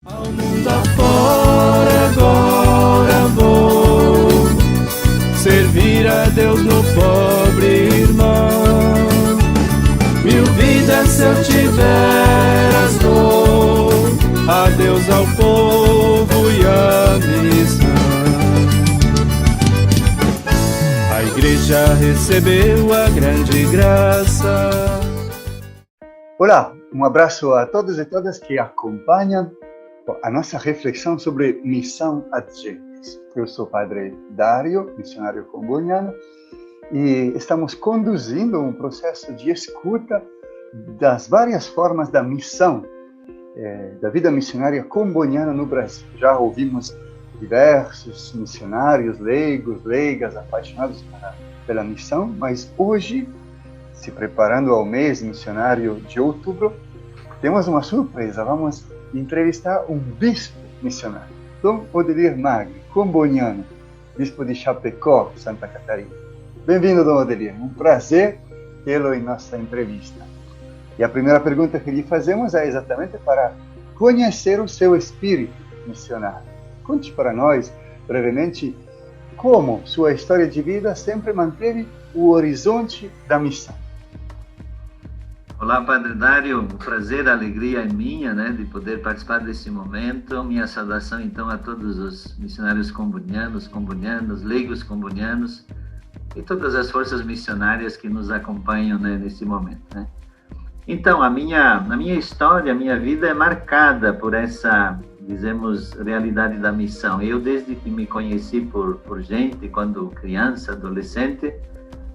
Ao mundo afora agora vou servir a Deus no pobre irmão. 1000 vidas se eu tiver as dou, a Deus, ao povo e a missão. A igreja recebeu a grande graça. Olá, abraço a todos e todas que acompanham a nossa reflexão sobre missão ad gentes. Eu sou o Padre Dario, missionário comboniano, e estamos conduzindo um processo de escuta das várias formas da missão, da vida missionária comboniana no Brasil. Já ouvimos diversos missionários, leigos, leigas, apaixonados pela missão, mas hoje, se preparando ao mês missionário de outubro, temos uma surpresa. Vamos entrevistar um bispo missionário, Dom Odelir Magri, comboniano, bispo de Chapecó, Santa Catarina. Bem-vindo, Dom Odelir. Um prazer tê-lo em nossa entrevista. E a primeira pergunta que lhe fazemos é exatamente para conhecer o seu espírito missionário. Conte para nós, brevemente, como sua história de vida sempre manteve o horizonte da missão. Olá, Padre Dario, um prazer, a alegria é minha, de poder participar desse momento. Minha saudação, então, a todos os missionários combonianos, leigos combonianos e todas as forças missionárias que nos acompanham, nesse momento, Então, a minha história, a minha vida é marcada por essa, dizemos, realidade da missão. Eu, desde que me conheci por gente, quando criança, adolescente,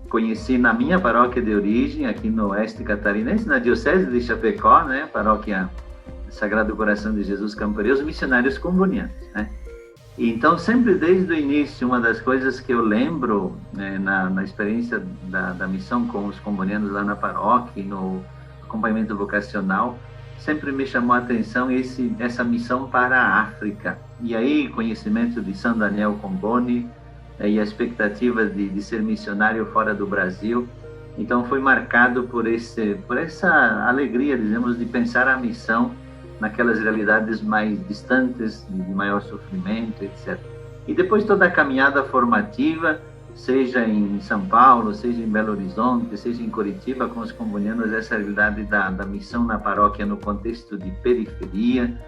conheci na minha paróquia de origem, aqui no oeste catarinense, na diocese de Chapecó, paróquia Sagrado Coração de Jesus Camporê, os missionários combonianos, E então, sempre desde o início, uma das coisas que eu lembro, na experiência da missão com os combonianos lá na paróquia, no acompanhamento vocacional, sempre me chamou a atenção essa missão para a África. E aí, conhecimento de São Daniel Comboni, e a expectativa de ser missionário fora do Brasil. Então, foi marcado por essa alegria, dizemos, de pensar a missão naquelas realidades mais distantes, de maior sofrimento, etc. E depois toda a caminhada formativa, seja em São Paulo, seja em Belo Horizonte, seja em Curitiba, com os combonianos, essa realidade da missão na paróquia no contexto de periferia.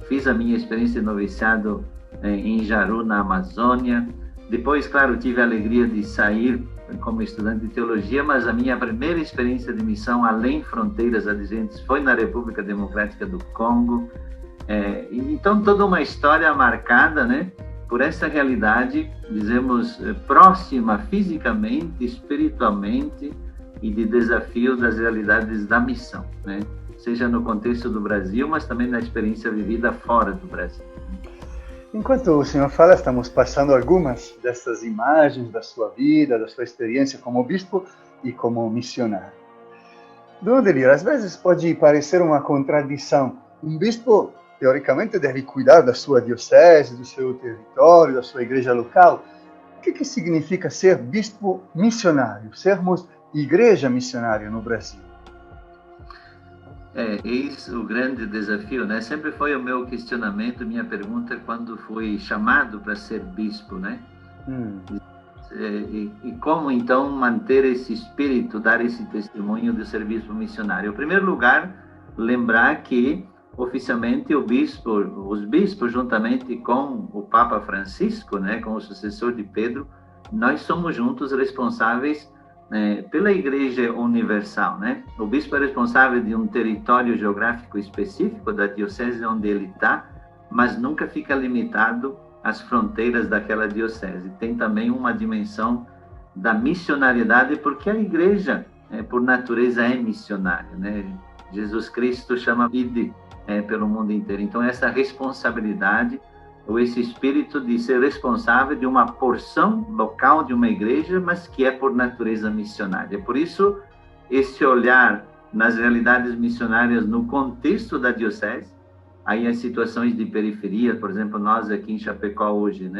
Fiz a minha experiência de noviciado em Jaru, na Amazônia. Depois, claro, tive a alegria de sair como estudante de teologia, mas a minha primeira experiência de missão além fronteiras adjacentes foi na República Democrática do Congo. Então, toda uma história marcada, por essa realidade, dizemos, próxima fisicamente, espiritualmente e de desafio das realidades da missão, Seja no contexto do Brasil, mas também na experiência vivida fora do Brasil. Enquanto o senhor fala, estamos passando algumas dessas imagens da sua vida, da sua experiência como bispo e como missionário. Dom Odelir, às vezes pode parecer uma contradição. Um bispo, teoricamente, deve cuidar da sua diocese, do seu território, da sua igreja local. O que significa ser bispo missionário, sermos igreja missionária no Brasil? Eis o grande desafio, Sempre foi o meu questionamento, minha pergunta quando fui chamado para ser bispo, E como, então, manter esse espírito, dar esse testemunho do serviço missionário? Em primeiro lugar, lembrar que, oficialmente, os bispos, juntamente com o Papa Francisco, com o sucessor de Pedro, nós somos juntos responsáveis pela Igreja Universal, O bispo é responsável de um território geográfico específico da diocese onde ele está, mas nunca fica limitado às fronteiras daquela diocese. Tem também uma dimensão da missionariedade, porque a Igreja, por natureza, é missionária, Jesus Cristo chama ide pelo mundo inteiro. Então, essa responsabilidade, ou esse espírito de ser responsável de uma porção local de uma igreja, mas que é por natureza missionária. Por isso, esse olhar nas realidades missionárias no contexto da diocese, aí as situações de periferia, por exemplo, nós aqui em Chapecó hoje,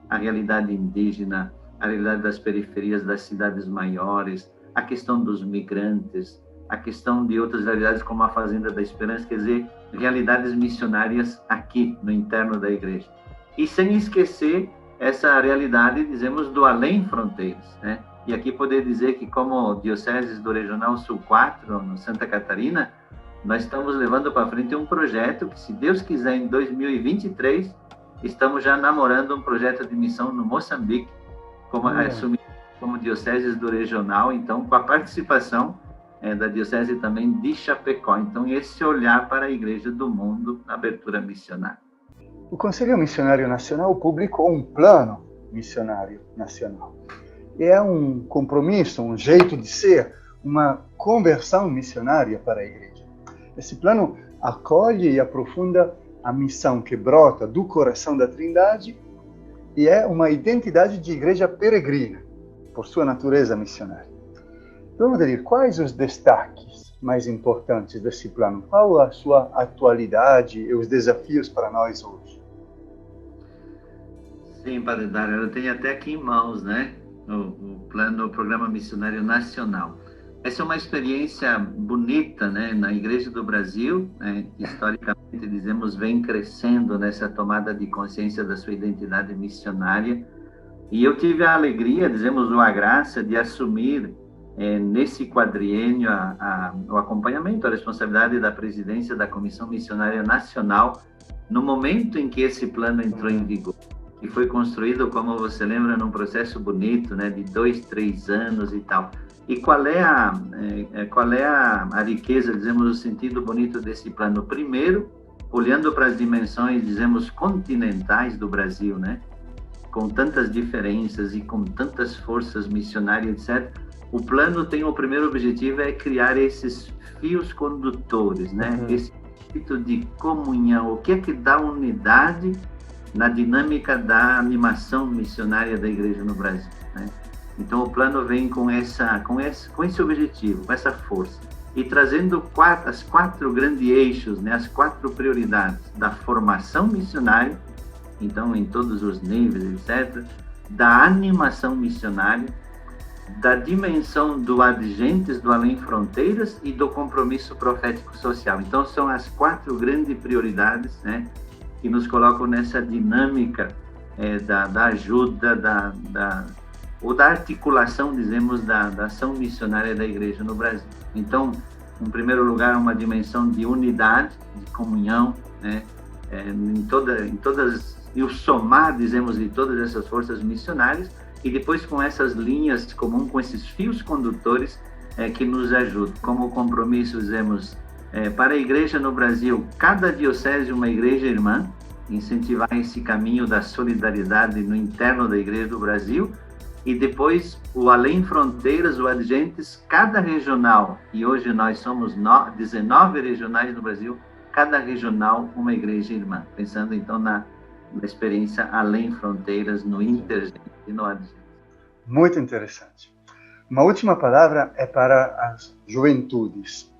a realidade indígena, a realidade das periferias das cidades maiores, a questão dos migrantes, a questão de outras realidades como a Fazenda da Esperança, quer dizer, realidades missionárias aqui no interno da igreja. E sem esquecer essa realidade, dizemos, do além fronteiras, né? E aqui poder dizer que como Dioceses do Regional Sul 4, no Santa Catarina, nós estamos levando para frente um projeto que, se Deus quiser, em 2023, estamos já namorando um projeto de missão no Moçambique, como Dioceses do Regional, então, com a participação da Diocese também de Chapecó. Então, esse olhar para a Igreja do Mundo, na abertura missionária. O Conselho Missionário Nacional publicou um plano missionário nacional. É um compromisso, um jeito de ser, uma conversão missionária para a Igreja. Esse plano acolhe e aprofunda a missão que brota do coração da Trindade e é uma identidade de igreja peregrina, por sua natureza missionária. Vamos ver quais os destaques mais importantes desse plano, qual a sua atualidade e os desafios para nós hoje. Sim, Padre Dário, eu tenho até aqui em mãos, né, o Programa Missionário Nacional. Essa é uma experiência bonita, né, na Igreja do Brasil, né, que historicamente, dizemos, vem crescendo nessa tomada de consciência da sua identidade missionária. E eu tive a alegria, dizemos, a graça de assumir nesse quadriênio o acompanhamento, a responsabilidade da presidência da Comissão Missionária Nacional, no momento em que esse plano entrou em vigor. E foi construído, como você lembra, num processo bonito, né, de 2, 3 anos e tal. E qual é a riqueza, dizemos, o sentido bonito desse plano? Primeiro, olhando para as dimensões, dizemos, continentais do Brasil, né? Com tantas diferenças e com tantas forças missionárias, etc., o plano tem o primeiro objetivo, é criar esses fios condutores, né? Esse espírito de comunhão, o que é que dá unidade na dinâmica da animação missionária da Igreja no Brasil, né? Então, o plano vem com esse objetivo, com essa força, e trazendo as 4 grandes eixos, né, as 4 prioridades da formação missionária, então, em todos os níveis, etc., da animação missionária, da dimensão do adjentes do além fronteiras e do compromisso profético social. Então, são as 4 grandes prioridades, né, que nos colocam nessa dinâmica da ajuda, ou da articulação, dizemos, da ação missionária da Igreja no Brasil. Então, em primeiro lugar, uma dimensão de unidade, de comunhão, né, e o somar, dizemos, de todas essas forças missionárias, e depois com essas linhas comuns, com esses fios condutores que nos ajudam. Como compromisso, dizemos, para a Igreja no Brasil, cada diocese uma igreja irmã, incentivar esse caminho da solidariedade no interno da Igreja do Brasil, e depois o além fronteiras, o adjentes, cada regional, e hoje nós somos 19 regionais no Brasil, cada regional uma igreja irmã, pensando então na experiência além fronteiras, no intergente e no adjente. Muito interessante. Uma última palavra é para as juventudes.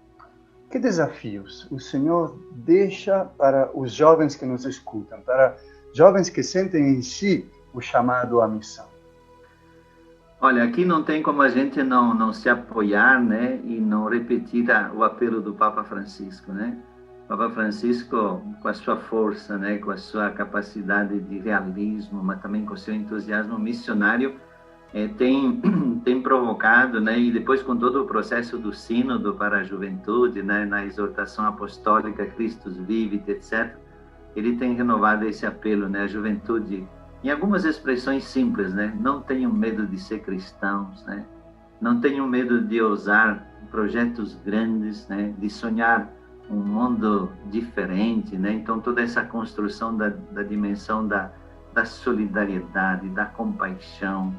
Que desafios o Senhor deixa para os jovens que nos escutam, para jovens que sentem em si o chamado à missão? Olha, aqui não tem como a gente não se apoiar, né, e não repetir o apelo do Papa Francisco, né? O Papa Francisco, com a sua força, né, com a sua capacidade de realismo, mas também com o seu entusiasmo missionário, tem provocado, né, e depois com todo o processo do sínodo para a juventude, né, na exortação apostólica Christus Vivit, etc., ele tem renovado esse apelo, né, à juventude, em algumas expressões simples, né? Não tenham medo de ser cristãos, né? Não tenham medo de ousar projetos grandes, né? De sonhar um mundo diferente, né? Então, toda essa construção da dimensão da solidariedade, da compaixão,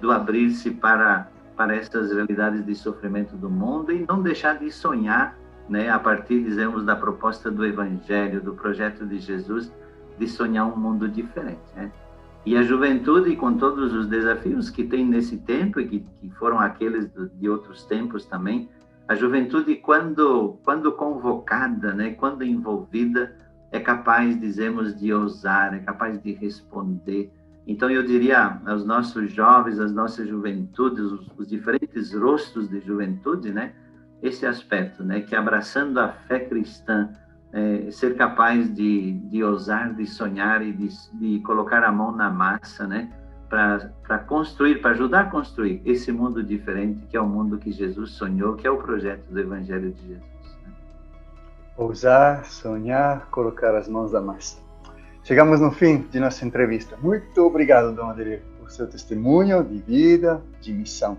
do abrir-se para essas realidades de sofrimento do mundo e não deixar de sonhar, né? A partir, dizemos, da proposta do Evangelho, do projeto de Jesus, de sonhar um mundo diferente, né? E a juventude, com todos os desafios que tem nesse tempo e que foram aqueles de outros tempos também, a juventude, quando convocada, né, quando envolvida, é capaz, dizemos, de ousar, é capaz de responder. Então, eu diria aos nossos jovens, às nossas juventudes, os diferentes rostos de juventude, né, esse aspecto, né? Que abraçando a fé cristã, ser capaz de ousar, de sonhar e de colocar a mão na massa, né? Para construir, para ajudar a construir esse mundo diferente, que é o mundo que Jesus sonhou, que é o projeto do Evangelho de Jesus. Né? Ousar, sonhar, colocar as mãos na massa. Chegamos no fim de nossa entrevista. Muito obrigado, Dom Adelio, por seu testemunho de vida, de missão.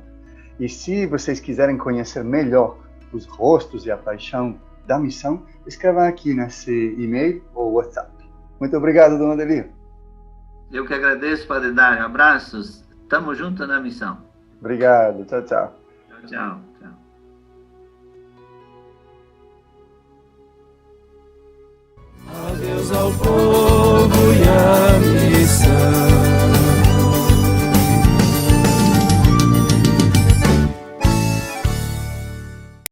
E se vocês quiserem conhecer melhor os rostos e a paixão da missão, escrevam aqui nesse e-mail ou WhatsApp. Muito obrigado, Dom Adelio. Eu que agradeço, Padre Dário. Abraços. Tamo junto na missão. Obrigado. Tchau, tchau. Tchau, tchau. Adeus ao povo.